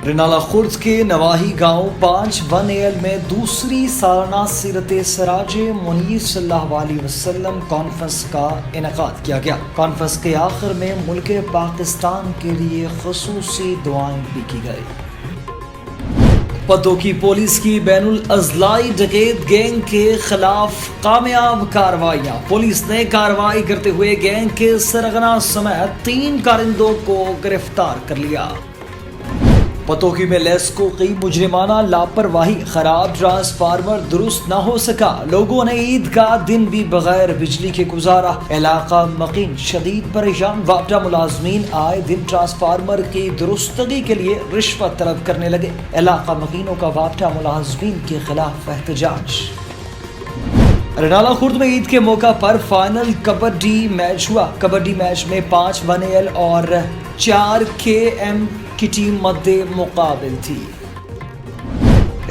رنالہ خرد کے نواحی گاؤں 5-1 میں دوسری سالانہ سیرت سراج منیر صلی اللہ علیہ وسلم کانفرنس کا انعقاد کیا گیا۔ کانفرنس کے آخر میں ملک پاکستان کے لیے خصوصی دعائیں بھی کی گئی۔ پتوں کی پولیس کی بین الاضلاعی ڈکیت گینگ کے خلاف کامیاب کارروائیاں۔ پولیس نے کارروائی کرتے ہوئے گینگ کے سرغنہ سمیت 3 کارندوں کو گرفتار کر لیا۔ پتوکی میں لیسکوقی مجرمانہ لاپرواہی، خراب ٹرانسفارمر درست نہ ہو سکا، لوگوں نے عید کا دن بھی بغیر بجلی کے گزارا، علاقہ مقیم شدید پریشان، وابڈا ملازمین آئے دن ٹرانسفارمر کی درستگی کے لیے رشوت طلب کرنے لگے، علاقہ مقیموں کا وابڈا ملازمین کے خلاف احتجاج۔ رنالہ خرد میں عید کے موقع پر فائنل کبڈی میچ ہوا۔ کبڈی میچ میں 5-1 اور 4 KM کی ٹیم مد مقابل تھی۔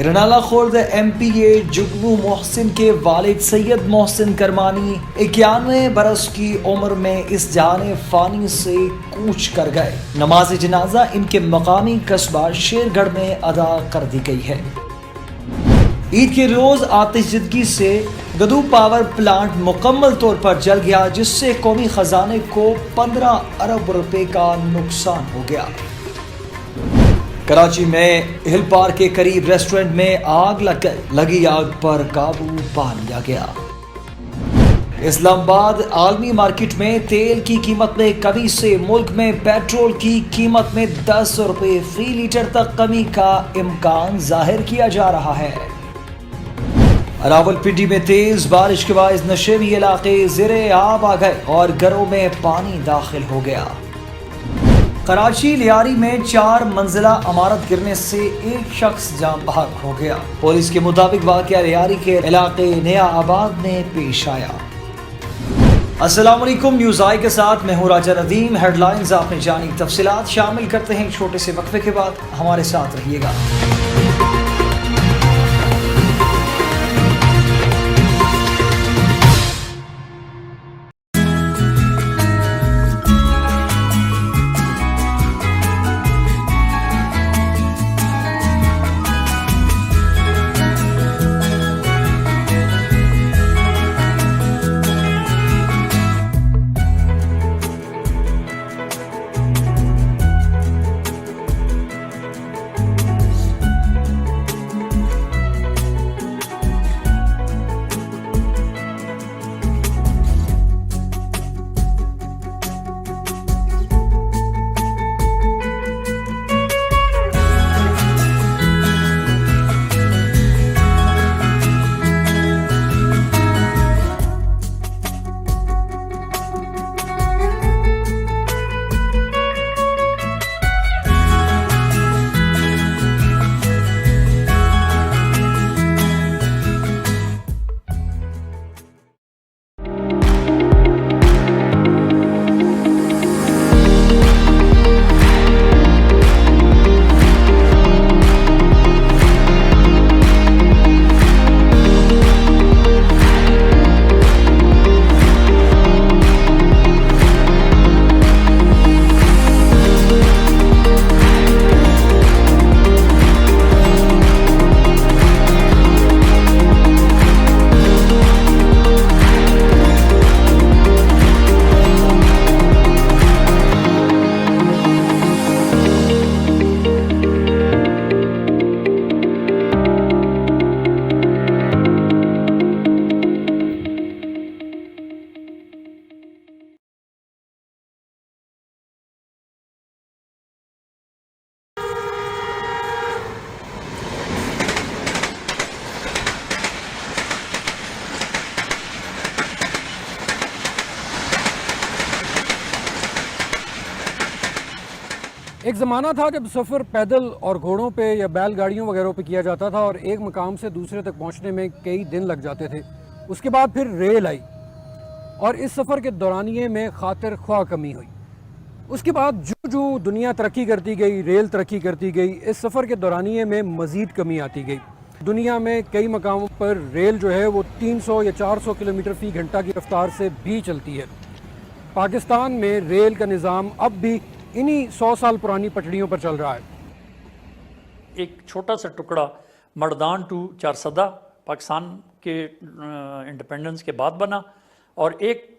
رنالہ خرد MP جگنو محسن کے والد سید محسن کرمانی 91 برس کی عمر میں اس جہان فانی سے کوچ کر گئے۔ نماز جنازہ ان کے مقامی قصبہ شیر گڑھ میں ادا کر دی گئی ہے۔ عید کے روز آتش زدگی سے گدو پاور پلانٹ مکمل طور پر جل گیا، جس سے قومی خزانے کو 15 ارب روپے کا نقصان ہو گیا۔ کراچی میں ہل پارک کے قریب ریسٹورنٹ میں آگ لگ گئی، لگی آگ پر قابو پا لیا گیا۔ اسلام آباد عالمی مارکیٹ میں تیل کی قیمت میں کمی سے ملک میں پیٹرول کی قیمت میں 10 روپے فی لیٹر تک کمی کا امکان ظاہر کیا جا رہا ہے۔ راولپنڈی میں تیز بارش کے باعث نشیبی علاقے زیر آب آ گئے اور گھروں میں پانی داخل ہو گیا۔ کراچی لیاری میں 4 منزلہ عمارت گرنے سے ایک شخص جاں بحق ہو گیا۔ پولیس کے مطابق واقعہ لیاری کے علاقے نیا آباد میں پیش آیا۔ السلام علیکم، نیوز آئی کے ساتھ میں ہوں راجہ ندیم۔ ہیڈ لائنز آپ نے جانی، تفصیلات شامل کرتے ہیں چھوٹے سے وقفے کے بعد، ہمارے ساتھ رہیے گا۔ ایک زمانہ تھا جب سفر پیدل اور گھوڑوں پہ یا بیل گاڑیوں وغیرہ پہ کیا جاتا تھا اور ایک مقام سے دوسرے تک پہنچنے میں کئی دن لگ جاتے تھے۔ اس کے بعد پھر ریل آئی اور اس سفر کے دورانیے میں خاطر خواہ کمی ہوئی۔ اس کے بعد جو دنیا ترقی کرتی گئی، ریل ترقی کرتی گئی، اس سفر کے دورانیے میں مزید کمی آتی گئی۔ دنیا میں کئی مقاموں پر ریل جو ہے وہ 300 یا 400 کلومیٹر فی گھنٹہ کی رفتار سے بھی چلتی ہے۔ پاکستان میں ریل کا نظام اب بھی انہی 100 سال پرانی پٹڑیوں پر چل رہا ہے۔ ایک چھوٹا سا ٹکڑا مردان ٹو چارسدہ پاکستان کے انڈیپینڈنس کے بعد بنا، اور ایک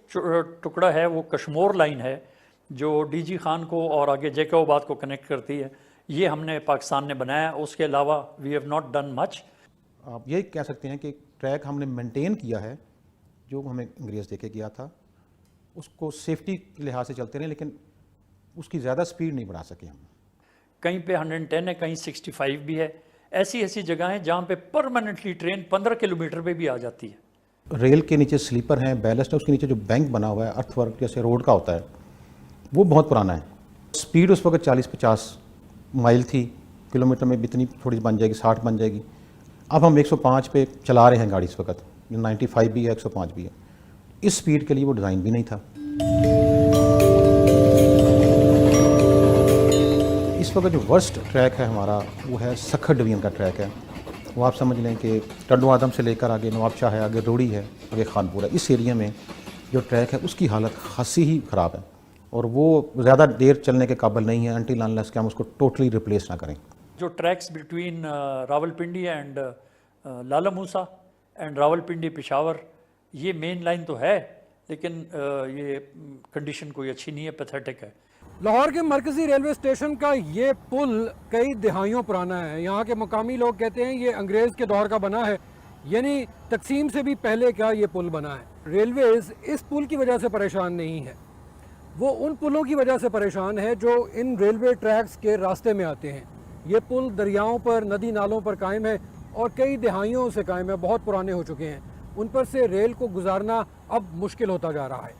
ٹکڑا ہے وہ کشمور لائن ہے جو ڈی جی خان کو اور آگے جیکو آباد کو کنیکٹ کرتی ہے، یہ ہم نے پاکستان نے بنایا. اس کے علاوہ وی ہیو ناٹ ڈن مچ. آپ یہ کہہ سکتے ہیں کہ ٹریک ہم نے مینٹین کیا ہے جو ہمیں انگریز دے کے گیا تھا، اس کو سیفٹی کے لحاظ سے چلتے رہے، لیکن اس کی زیادہ سپیڈ نہیں بڑھا سکے ہم. کہیں پہ 110 ہے، کہیں 65 بھی ہے. ایسی جگہ ہیں جہاں پہ پرماننٹلی ٹرین 15 کلومیٹر پہ بھی آ جاتی ہے. ریل کے نیچے سلیپر ہیں، بیلسٹ ہے، اس کے نیچے جو بینک بنا ہوا ہے ارتھ ورک جیسے روڈ کا ہوتا ہے وہ بہت پرانا ہے. سپیڈ اس وقت 40-50 مائل تھی، کلومیٹر میں بھی اتنی تھوڑی بن جائے گی، 60 بن جائے گی. اب ہم 105 پہ چلا رہے ہیں گاڑی اس وقت، 95 بھی ہے، 105 بھی ہے. اس سپیڈ کے لیے وہ ڈیزائن بھی نہیں تھا. اس وقت جو ورسٹ ٹریک ہے ہمارا وہ ہے سکھر ڈویژن کا ٹریک ہے. وہ آپ سمجھ لیں کہ ٹڈو آدم سے لے کر آگے نواب شاہ ہے، آگے روڑی ہے، آگے خانپور ہے. اس ایریا میں جو ٹریک ہے اس کی حالت خاصی ہی خراب ہے، اور وہ زیادہ دیر چلنے کے قابل نہیں ہے انٹل انلیس کہ ہم اس کو ٹوٹلی ریپلیس نہ کریں. جو tracks between Rawalpindi and Lala Musa and Rawalpindi Peshawar, یہ مین لائن تو ہے لیکن یہ کنڈیشن کوئی اچھی نہیں ہے، پیتھیٹک ہے. لاہور کے مرکزی ریلوے اسٹیشن کا یہ پل کئی دہائیوں پرانا ہے. یہاں کے مقامی لوگ کہتے ہیں یہ انگریز کے دور کا بنا ہے، یعنی تقسیم سے بھی پہلے کا یہ پل بنا ہے. ریلویز اس پل کی وجہ سے پریشان نہیں ہے، وہ ان پلوں کی وجہ سے پریشان ہے جو ان ریلوے ٹریکس کے راستے میں آتے ہیں. یہ پل دریاؤں پر، ندی نالوں پر قائم ہے اور کئی دہائیوں سے قائم ہے، بہت پرانے ہو چکے ہیں. ان پر سے ریل کو گزارنا اب مشکل ہوتا جا رہا ہے.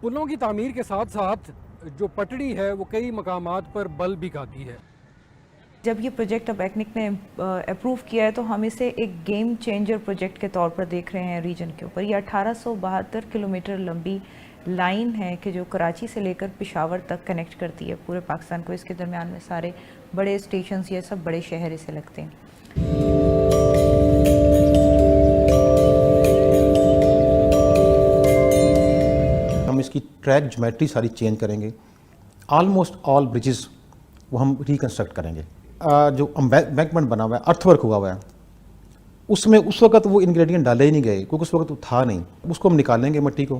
پلوں کی تعمیر کے ساتھ ساتھ جو پٹڑی ہے وہ کئی مقامات پر بل بھی کھاتی ہے. جب یہ پروجیکٹ اب ایکنک نے اپروو کیا ہے تو ہم اسے ایک گیم چینجر پروجیکٹ کے طور پر دیکھ رہے ہیں ریجن کے اوپر. یہ 1872 کلومیٹر لمبی لائن ہے کہ جو کراچی سے لے کر پشاور تک کنیکٹ کرتی ہے پورے پاکستان کو. اس کے درمیان میں سارے بڑے اسٹیشنز، یہ سب بڑے شہر اسے لگتے ہیں. ہم اس کی ٹریک جیومیٹری ساری چینج کریں گے. آلموسٹ آل برجز وہ ہم ریکنسٹرکٹ کریں گے. جو امبینکمنٹ بنا ہوا ہے، ارتھ ورک ہوا ہوا ہے، اس میں اس وقت وہ انگریڈینٹ ڈالے ہی نہیں گئے کیونکہ اس وقت وہ تھا نہیں. اس کو ہم نکالیں گے، مٹی کو،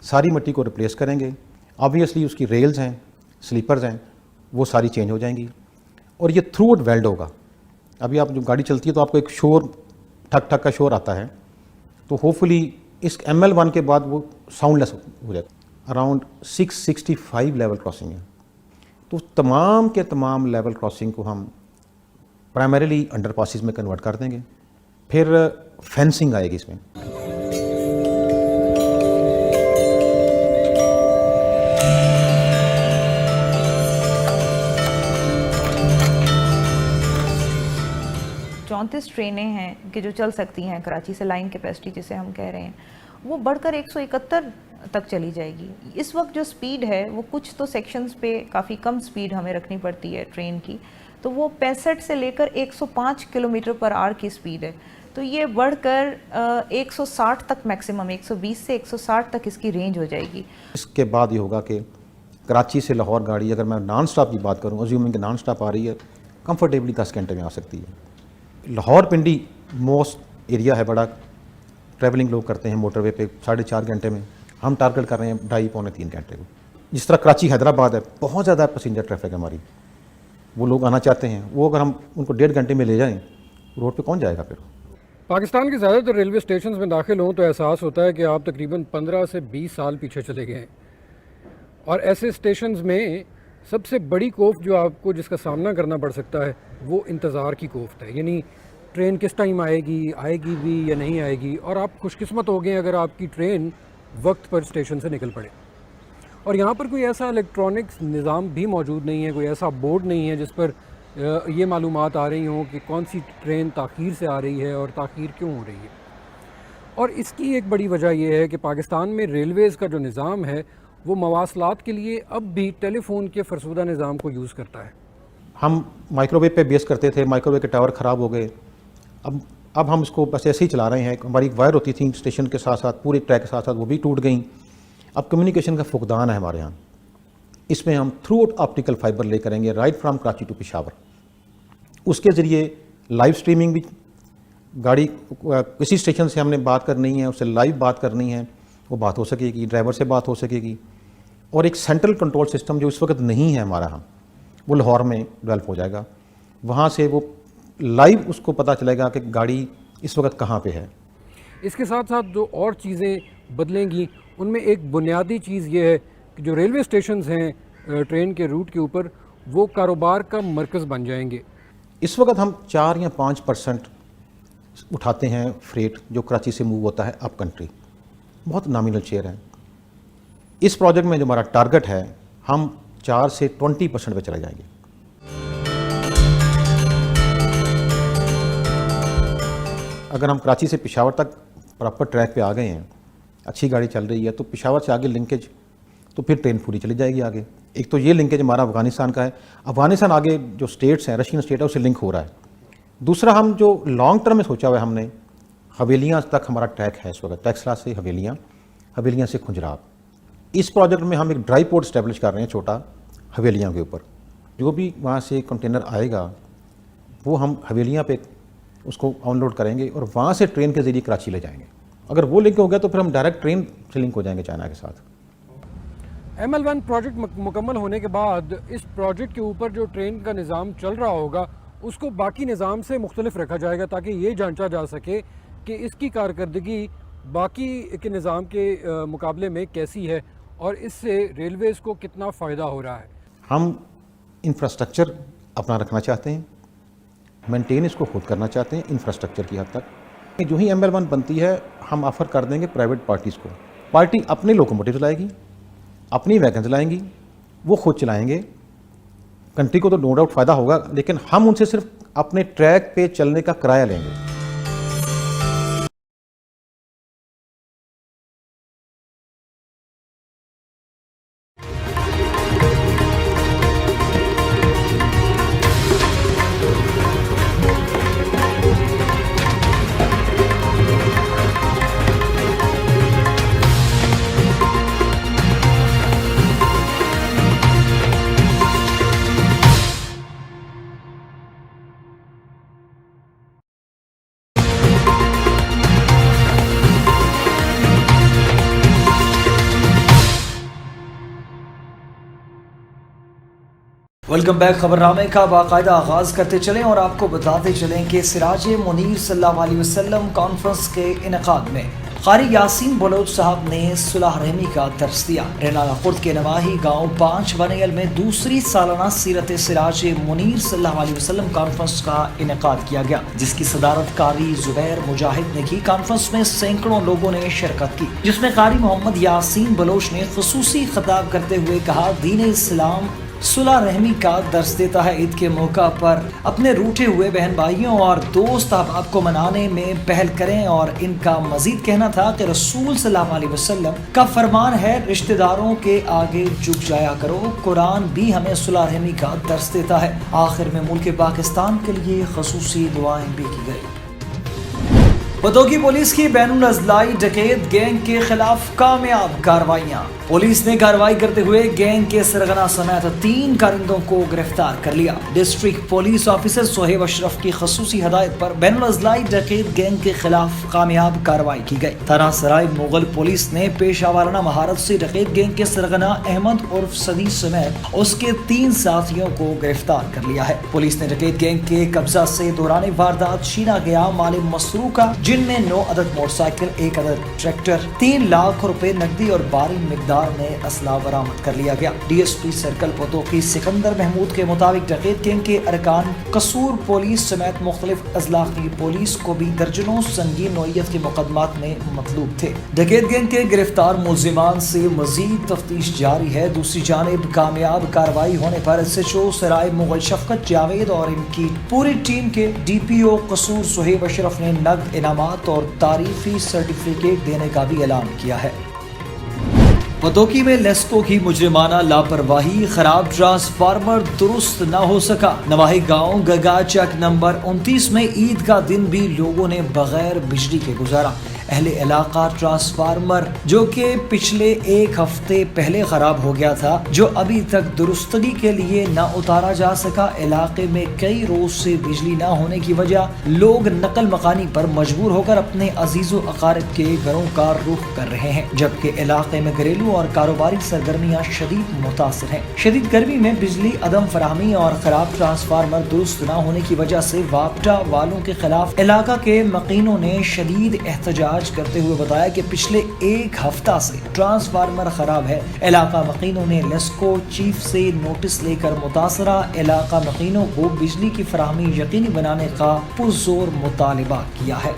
ساری مٹی کو ریپلیس کریں گے. آبویسلی اس کی ریلز ہیں، سلیپرز ہیں، وہ ساری چینج ہو جائیں گی. اور یہ تھرو آؤٹ ویلڈ ہوگا. ابھی آپ جو گاڑی چلتی ہے تو آپ کو ایک شور، ٹھک ٹھک کا شور آتا ہے، تو ہوپ فلی اس ML1 کے بعد وہ ساؤنڈ لیس ہو جاتا ہے. اراؤنڈ 665 لیول کراسنگ ہے. تو تمام کے تمام لیول کراسنگ کو ہم پرائمریلی انڈر پاسز میں کنورٹ کر دیں گے. پھر فینسنگ آئے گی اس میں. ٹرینیں ہیں کہ جو چل سکتی ہیں کراچی سے، لائن کیپیسٹی جسے ہم کہہ رہے ہیں، وہ بڑھ کر 171 تک چلی جائے گی. اس وقت جو سپیڈ ہے وہ کچھ تو سیکشنز پہ کافی کم سپیڈ ہمیں رکھنی پڑتی ہے ٹرین کی، تو وہ 65 سے لے کر 105 کلومیٹر پر آور کی سپیڈ ہے. تو یہ بڑھ کر 160 تک میکسیمم، 120 سے 160 تک اس کی رینج ہو جائے گی. اس کے بعد یہ ہوگا کہ کراچی سے لاہور گاڑی اگر میں نان سٹاپ کی بات کروں، ازیومنگ کہ نان سٹاپ آ رہی ہے، کمفرٹیبلی 10 گھنٹے میں آ سکتی ہے. لاہور پنڈی موسٹ ایریا ہے بڑا، ٹریولنگ لوگ کرتے ہیں موٹر وے پہ 4.5 گھنٹے میں. ہم ٹارگٹ کر رہے ہیں 2.5-3 گھنٹے کو. جس طرح کراچی حیدرآباد ہے، بہت زیادہ پیسنجر ٹریفک ہے ہماری، وہ لوگ آنا چاہتے ہیں، وہ اگر ہم ان کو 1.5 گھنٹے میں لے جائیں روڈ پہ کون جائے گا پھر. پاکستان کے زیادہ تر ریلوے اسٹیشنز میں داخل ہوں تو احساس ہوتا ہے کہ آپ تقریباً 15 سے 20 سال پیچھے چلے گئے ہیں. اور ایسے اسٹیشنز میں سب سے بڑی کوفت جو آپ کو جس کا سامنا کرنا پڑ سکتا ہے وہ انتظار کی کوفت ہے. یعنی ٹرین کس ٹائم آئے گی بھی یا نہیں آئے گی. اور آپ خوش قسمت ہو گئے اگر آپ کی ٹرین وقت پر اسٹیشن سے نکل پڑے. اور یہاں پر کوئی ایسا الیکٹرانکس نظام بھی موجود نہیں ہے، کوئی ایسا بورڈ نہیں ہے جس پر یہ معلومات آ رہی ہوں کہ کون سی ٹرین تاخیر سے آ رہی ہے اور تاخیر کیوں ہو رہی ہے. اور اس کی ایک بڑی وجہ یہ ہے کہ پاکستان میں ریلویز کا جو نظام ہے وہ مواصلات کے لیے اب بھی ٹیلی فون کے فرسودہ نظام کو یوز کرتا ہے. ہم مائکرو ویو پہ بیس کرتے تھے، مائکرو ویو کے ٹاور خراب ہو گئے، اب ہم اس کو بس ایسے ہی چلا رہے ہیں. ہماری ایک وائر ہوتی تھی اسٹیشن کے ساتھ ساتھ، پورے ٹریک کے ساتھ ساتھ، وہ بھی ٹوٹ گئیں. اب کمیونیکیشن کا فقدان ہے ہمارے یہاں. اس میں ہم تھرو آؤٹ آپٹیکل فائبر لے کریں گے right from Karachi to Peshawar. اس کے ذریعے لائیو سٹریمنگ بھی، گاڑی کسی اسٹیشن سے ہم نے بات کرنی ہے، اس سے لائیو بات کرنی ہے، وہ بات ہو سکے گی، ڈرائیور سے بات ہو سکے گی. اور ایک سینٹرل کنٹرول سسٹم جو اس وقت نہیں ہے ہمارا ہاں، وہ لاہور میں ڈیولپ ہو جائے گا. وہاں سے وہ لائیو اس کو پتہ چلے گا کہ گاڑی اس وقت کہاں پہ ہے. اس کے ساتھ ساتھ جو اور چیزیں بدلیں گی ان میں ایک بنیادی چیز یہ ہے کہ جو ریلوے اسٹیشنز ہیں ٹرین کے روٹ کے اوپر، وہ کاروبار کا مرکز بن جائیں گے. اس وقت ہم 4 یا 5% اٹھاتے ہیں فریٹ جو کراچی سے موو ہوتا ہے اپ کنٹری، بہت نامینل شیئر ہے. اس پروجیکٹ میں جو ہمارا ٹارگٹ ہے، ہم 4 سے 20% پہ چلے جائیں گے. اگر ہم کراچی سے پشاور تک پراپر ٹریک پہ آ گئے ہیں، اچھی گاڑی چل رہی ہے، تو پشاور سے آگے لنکیج، تو پھر ٹرین پوری چلی جائے گی آگے. ایک تو یہ لنکیج ہمارا افغانستان کا ہے، افغانستان آگے جو اسٹیٹس ہیں، رشین اسٹیٹ ہے، اس سے لنک ہو رہا ہے. دوسرا ہم جو لانگ ٹرم میں سوچا ہوا ہے ہم نے، حویلیاں تک ہمارا ٹریک ہے اس وقت، ٹیکسلا سے حویلیاں سے کھنجراب. اس پروجیکٹ میں ہم ایک ڈرائی پورٹ اسٹیبلش کر رہے ہیں چھوٹا حویلیاں کے اوپر. جو بھی وہاں سے کنٹینر آئے گا وہ ہم حویلیاں پہ اس کو آن لوڈ کریں گے اور وہاں سے ٹرین کے ذریعے کراچی لے جائیں گے. اگر وہ لنک ہو گیا تو پھر ہم ڈائریکٹ ٹرین سے لنک ہو جائیں گے چائنا کے ساتھ. ML1 پروجیکٹ مکمل ہونے کے بعد اس پروجیکٹ کے اوپر جو ٹرین کا نظام چل رہا ہوگا اس کو باقی نظام سے مختلف رکھا جائے گا تاکہ یہ جانچا جا سکے کہ اس کی کارکردگی باقی کے نظام کے مقابلے میں کیسی ہے اور اس سے ریلویز کو کتنا فائدہ ہو رہا ہے. ہم انفراسٹرکچر اپنا رکھنا چاہتے ہیں، مینٹین اس کو خود کرنا چاہتے ہیں انفراسٹرکچر کی حد تک. جو ہی ML1 بنتی ہے ہم آفر کر دیں گے پرائیویٹ پارٹیز کو. پارٹی اپنے لوکوموٹیو چلائے گی، اپنی ویگن چلائیں گی، وہ خود چلائیں گے. کنٹری کو تو نو ڈاؤٹ فائدہ ہوگا، لیکن ہم ان سے صرف اپنے ٹریک پہ چلنے کا کرایہ لیں گے. Welcome back. خبرنامے کا باقاعدہ آغاز کرتے چلیں اور آپ کو بتاتے چلیں کہ سراج منیر صلی اللہ علیہ وسلم کانفرنس کے انعقاد میں قاری یاسین بلوچ صاحب نے صلح رحمی کا درس دیا. رینالہ خرد کے نواحی گاؤں 5 بنیل میں دوسری سالانہ سیرت سراج منیر صلی اللہ علیہ وسلم کانفرنس کا انعقاد کیا گیا، جس کی صدارت قاری زبیر مجاہد نے کی. کانفرنس میں سینکڑوں لوگوں نے شرکت کی، جس میں قاری محمد یاسین بلوچ نے خصوصی خطاب کرتے ہوئے کہا، دین اسلام صلح رحمی کا درس دیتا ہے. عید کے موقع پر اپنے روٹھے ہوئے بہن بھائیوں اور دوست احباب کو منانے میں پہل کریں. اور ان کا مزید کہنا تھا کہ رسول صلی اللہ علیہ وسلم کا فرمان ہے، رشتہ داروں کے آگے جھک جایا کرو. قرآن بھی ہمیں صلح رحمی کا درس دیتا ہے. آخر میں ملک پاکستان کے لیے خصوصی دعائیں بھی کی گئی. بدوگی پولیس کی بین الاضلاعی ڈکیت گینگ کے خلاف کامیاب کارروائیاں. پولیس نے کارروائی کرتے ہوئے گینگ کے سرغنہ سمیت 3 کارندوں کو گرفتار کر لیا. ڈسٹرکٹ پولیس آفیسر صہیب اشرف کی خصوصی ہدایت پر بین الاضلاعی ڈکیت گینگ کے خلاف کامیاب کارروائی کی گئی. تھانہ سرائے مغل پولیس نے پیشہ ورانہ مہارت سے ڈکیت گینگ کے سرغنہ احمد عرف صدی سمیت اس کے 3 ساتھیوں کو گرفتار کر لیا ہے. پولیس نے ڈکیت گینگ کے قبضہ سے دوران واردات چھینا گیا مال مسروقہ، جن میں 9 عدد موٹر سائیکل، 1 عدد ٹریکٹر، 3 لاکھ روپے نقدی اور بھاری مقدار میں اسلحہ برآمد کر لیا گیا. D S P circle Pattoki Sikandar Mahmood کے مطابق ڈکیت گینگ کے ارکان قصور پولیس سمیت مختلف اضلاع کی پولیس کو بھی درجنوں سنگین نوعیت کے مقدمات میں مطلوب تھے. ڈکیت گینگ کے گرفتار ملزمان سے مزید تفتیش جاری ہے. دوسری جانب کامیاب کارروائی ہونے پر ایس ایچ او سرائے مغل شفقت جاوید اور ان کی پوری ٹیم کے ڈی پی او قصور صہیب اشرف نے نقد انعامات اور تعریفی سرٹیفکیٹ دینے کا بھی اعلان کیا ہے. پتوکی میں لیسکو کی مجرمانہ لاپرواہی، خراب ٹرانسفارمر درست نہ ہو سکا. نواحی گاؤں گگا چک نمبر 29 میں عید کا دن بھی لوگوں نے بغیر بجلی کے گزارا. اہل علاقہ ٹرانسفارمر جو کہ پچھلے ایک ہفتے پہلے خراب ہو گیا تھا جو ابھی تک درستگی کے لیے نہ اتارا جا سکا، علاقے میں کئی روز سے بجلی نہ ہونے کی وجہ لوگ نقل مکانی پر مجبور ہو کر اپنے عزیز و اقارب کے گھروں کا رخ کر رہے ہیں، جبکہ علاقے میں گھریلو اور کاروباری سرگرمیاں شدید متاثر ہیں۔ شدید گرمی میں بجلی عدم فراہمی اور خراب ٹرانسفارمر درست نہ ہونے کی وجہ سے وابڈا والوں کے خلاف علاقہ کے مکینوں نے شدید احتجاج کرتے ہوئے بتایا کہ پچھلے ایک ہفتہ سے ٹرانسفارمر خراب ہے۔ علاقہ مکینوں نے لیسکو چیف سے نوٹس لے کر متاثرہ علاقہ مکینوں کو بجلی کی فراہمی یقینی بنانے کا پرزور مطالبہ کیا ہے۔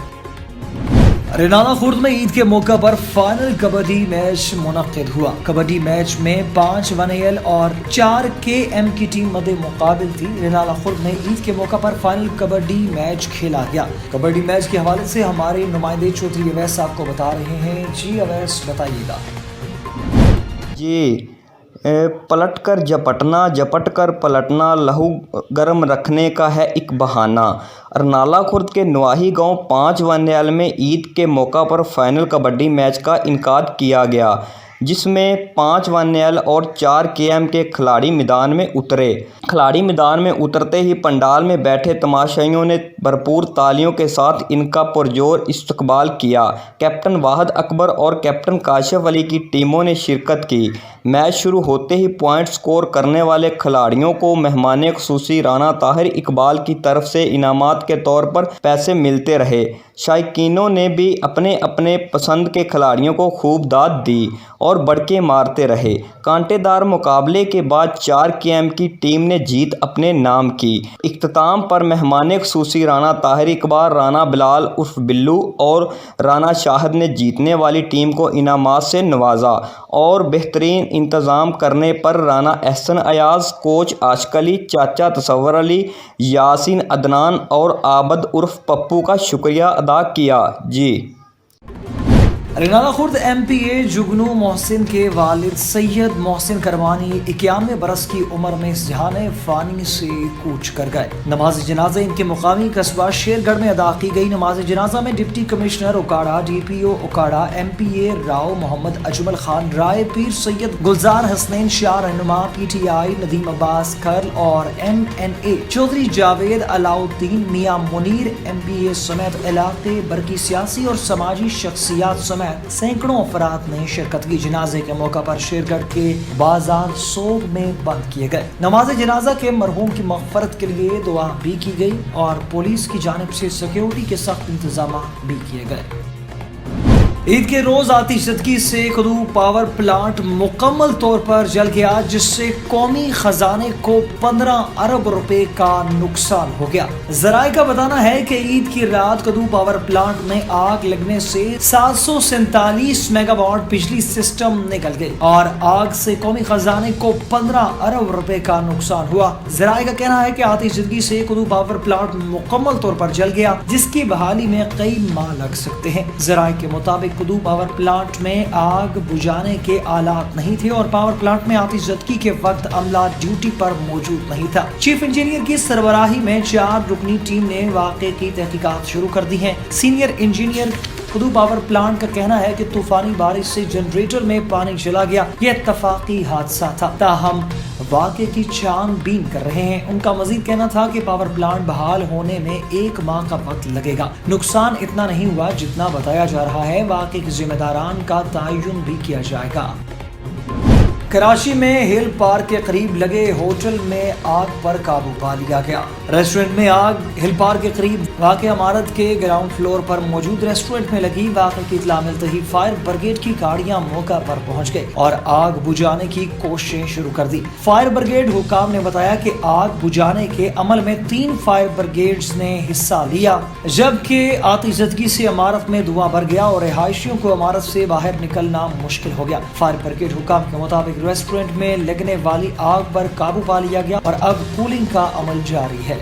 رینالہ خورد میں عید کے موقع پر فائنل کبڈی میچ منعقد ہوا۔ کبڈی میچ میں 5 1AL اور 4 KM کی ٹیم مد مقابل تھی۔ رینالہ خورد میں عید کے موقع پر فائنل کبڈی میچ کھیلا گیا۔ کبڈی میچ کے حوالے سے ہمارے نمائندے چودھری اویس صاحب کو بتا رہے ہیں۔ جی اویس بتائیے گا۔ جی پلٹ کر جپٹنا، جپٹ کر پلٹنا، لہو گرم رکھنے کا ہے ایک بہانہ۔ رینالہ خورد کے نواحی گاؤں 5 1AL میں عید کے موقع پر فائنل کبڈی میچ کا انعقاد کیا گیا، جس میں 5 1AL اور 4 KM کے کھلاڑی میدان میں اترے۔ کھلاڑی میدان میں اترتے ہی پنڈال میں بیٹھے تماشائیوں نے بھرپور تالیوں کے ساتھ ان کا پرجوش استقبال کیا۔ کیپٹن واحد اکبر اور کیپٹن کاشف علی کی ٹیموں نے شرکت کی۔ میچ شروع ہوتے ہی پوائنٹ سکور کرنے والے کھلاڑیوں کو مہمان خصوصی رانا طاہر اقبال کی طرف سے انعامات کے طور پر پیسے ملتے رہے۔ شائقینوں نے بھی اپنے اپنے پسند کے کھلاڑیوں کو خوب داد دی اور بڑکے مارتے رہے۔ کانٹے دار مقابلے کے بعد 4 KM کی ٹیم نے جیت اپنے نام کی۔ اختتام پر مہمان خصوصی رانا طاہر اقبال، رانا بلال عرف بلو اور رانا شاہد نے جیتنے والی ٹیم کو انعامات سے نوازا اور بہترین انتظام کرنے پر رانا احسن ایاز، کوچ عاشق علی، چاچا تصور علی، یاسین عدنان اور عابد عرف پپو کا شکریہ ادا کیا۔ جی رینالہ خورد MPA جگنو محسن کے والد سید محسن کروانی 91 برس کی عمر میں اس جہان فانی سے کوچ کر گئے۔ نماز جنازہ ان کے مقامی قصبہ شیر گڑھ میں ادا کی گئی۔ نماز جنازہ میں deputy commissioner Okara, DPO Okara, MPA Rao Muhammad Ajmal Khan Rai, Pir Syed Gulzar Hasnain Shah رہنما PTI، ندیم عباس کرل اور MNA چودھری جاوید علاؤالدین، میاں منیر MPA سمیت علاقے بھر کی سیاسی اور سماجی شخصیات سمیت سینکڑوں افراد نے شرکت کی۔ جنازے کے موقع پر شیرگڑھ کے بازار سوگ میں بند کیے گئے۔ نماز جنازہ کے مرحوم کی مغفرت کے لیے دعا بھی کی گئی اور پولیس کی جانب سے سیکیورٹی کے سخت انتظامات بھی کیے گئے۔ عید کے روز آتش زدگی سے کدو پاور پلانٹ مکمل طور پر جل گیا، جس سے قومی خزانے کو 15 ارب روپے کا نقصان ہو گیا۔ ذرائع کا بتانا ہے کہ عید کی رات کدو پاور پلانٹ میں آگ لگنے سے 747 میگا واٹ بجلی سسٹم نکل گئی اور آگ سے قومی خزانے کو 15 ارب روپے کا نقصان ہوا۔ ذرائع کا کہنا ہے کہ آتش زدگی سے کدو پاور پلانٹ مکمل طور پر جل گیا، جس کی بحالی میں کئی ماہ لگ سکتے ہیں۔ ذرائع کے مطابق کدو پاور پلانٹ میں آگ بجھانے کے آلات نہیں تھے اور پاور پلانٹ میں آتش زدگی کے وقت عملہ ڈیوٹی پر موجود نہیں تھا۔ چیف انجینئر کی سربراہی میں 4 رکنی ٹیم نے واقعے کی تحقیقات شروع کر دی ہیں۔ سینئر انجینئر کدو پاور پلانٹ کا کہنا ہے کہ طوفانی بارش سے جنریٹر میں پانی چلا گیا، یہ اتفاقی حادثہ تھا، تاہم واقعے کی چھان بین کر رہے ہیں۔ ان کا مزید کہنا تھا کہ پاور پلانٹ بحال ہونے میں 1 ماہ کا وقت لگے گا۔ نقصان اتنا نہیں ہوا جتنا بتایا جا رہا ہے، واقعے کے ذمہ داران کا تعین بھی کیا جائے گا۔ کراچی میں ہل پارک کے قریب لگے ہوٹل میں آگ پر قابو پا لیا گیا۔ ریسٹورنٹ میں آگ ہل پارک کے قریب واقع عمارت کے گراؤنڈ فلور پر موجود ریسٹورنٹ میں لگی۔ واقعے کی اطلاع ملتے ہی فائر بریگیڈ کی گاڑیاں موقع پر پہنچ گئی اور آگ بجھانے کی کوششیں شروع کر دی۔ فائر بریگیڈ حکام نے بتایا کہ آگ بجھانے کے عمل میں 3 فائر بریگیڈز نے حصہ لیا، جبکہ آتش زدگی سے عمارت میں دھواں بھر گیا اور رہائشیوں کو عمارت سے باہر نکلنا مشکل ہو گیا۔ فائر بریگیڈ حکام کے مطابق ریسٹورنٹ میں لگنے والی آگ پر قابو پا لیا گیا اور اب کولنگ کا عمل جاری ہے۔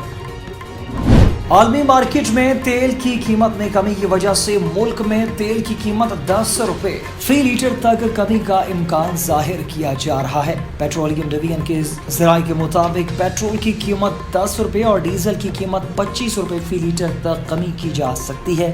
عالمی مارکیٹ میں تیل کی قیمت میں کمی کی وجہ سے ملک میں تیل کی قیمت 10 روپے فی لیٹر تک کمی کا امکان ظاہر کیا جا رہا ہے۔ پیٹرولیم ڈویژن کے ذرائع کے مطابق پیٹرول کی قیمت 10 روپے اور ڈیزل کی قیمت 25 روپے فی لیٹر تک کمی کی جا سکتی ہے۔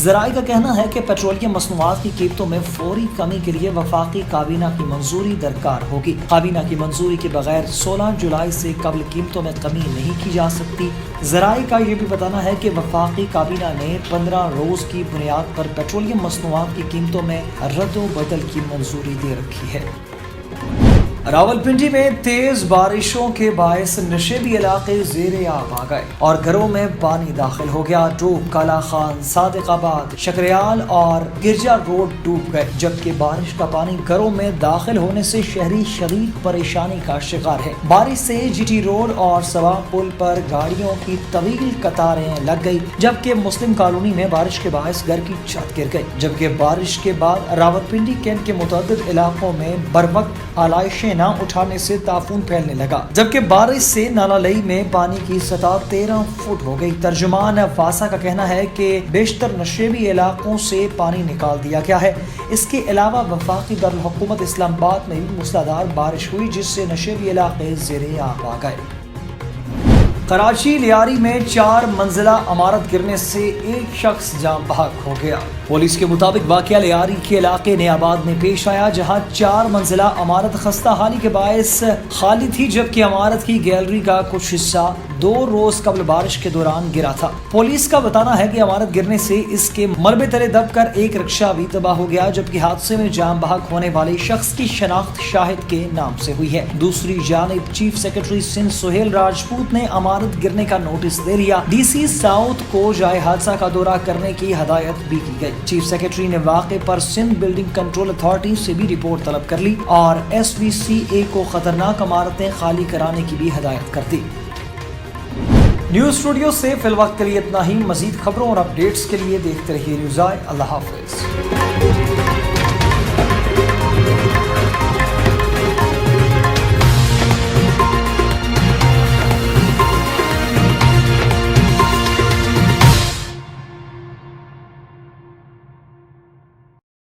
ذرائع کا کہنا ہے کہ پیٹرولیم مصنوعات کی قیمتوں میں فوری کمی کے لیے وفاقی کابینہ کی منظوری درکار ہوگی۔ کابینہ کی منظوری کے بغیر 16 جولائی سے قبل قیمتوں میں کمی نہیں کی جا سکتی۔ ذرائع کا یہ بھی بتانا ہے کہ وفاقی کابینہ نے 15 روز کی بنیاد پر پیٹرولیم مصنوعات کی قیمتوں میں رد و بدل کی منظوری دے رکھی ہے۔ راولپنڈی میں تیز بارشوں کے باعث نشیبی علاقے زیر آب آ گئے اور گھروں میں پانی داخل ہو گیا۔ ڈوب کالا خان، صادق آباد، شکریال اور گرجا روڈ ڈوب گئے، جبکہ بارش کا پانی گھروں میں داخل ہونے سے شہری شدید پریشانی کا شکار ہے۔ بارش سے جی ٹی روڈ اور سوا پل پر گاڑیوں کی طویل قطاریں لگ گئی، جبکہ مسلم کالونی میں بارش کے باعث گھر کی چھت گر گئی۔ جبکہ بارش کے بعد راولپنڈی کینٹ کے متعدد علاقوں میں بروقت آلائشیں نہ اٹھانے سے تعفن پھیلنے لگا، جبکہ بارش سے نالہ لئی میں پانی کی سطح 13 فٹ ہو گئی۔ ترجمان واسا کا کہنا ہے کہ بیشتر نشیبی علاقوں سے پانی نکال دیا گیا ہے۔ اس کے علاوہ وفاقی دارالحکومت اسلام آباد میں بھی موسلادھار بارش ہوئی، جس سے نشیبی علاقے زیر آب آ گئے۔ کراچی لیاری میں 4 منزلہ عمارت گرنے سے ایک شخص جاں بحق ہو گیا۔ پولیس کے مطابق واقعہ لیاری کے علاقے نیا آباد میں پیش آیا، جہاں 4 منزلہ عمارت خستہ حالی کے باعث خالی تھی، جبکہ عمارت کی گیلری کا کچھ حصہ 2 روز قبل بارش کے دوران گرا تھا۔ پولیس کا بتانا ہے کہ عمارت گرنے سے اس کے ملبے تلے دب کر ایک رکشہ بھی تباہ ہو گیا، جبکہ حادثے میں جاں بحق ہونے والے شخص کی شناخت شاہد کے نام سے ہوئی ہے۔ دوسری جانب چیف سیکرٹری سندھ سہیل راجپوت نے عمارت گرنے کا نوٹس دے لیا۔ ڈی سی ساؤتھ کو جائے حادثہ کا دورہ کرنے کی ہدایت بھی کی گئی۔ چیف سیکرٹری نے واقعے پر سندھ بلڈنگ کنٹرول اتھارٹی سے بھی رپورٹ طلب کر لی اور ایس وی سی اے کو خطرناک عمارتیں خالی کرانے کی بھی ہدایت کر دی۔ نیوز اسٹوڈیو سے فی الوقت کے لیے اتنا ہی۔ مزید خبروں اور اپڈیٹس کے لیے دیکھتے رہیے نیوز آئے۔ اللہ حافظ۔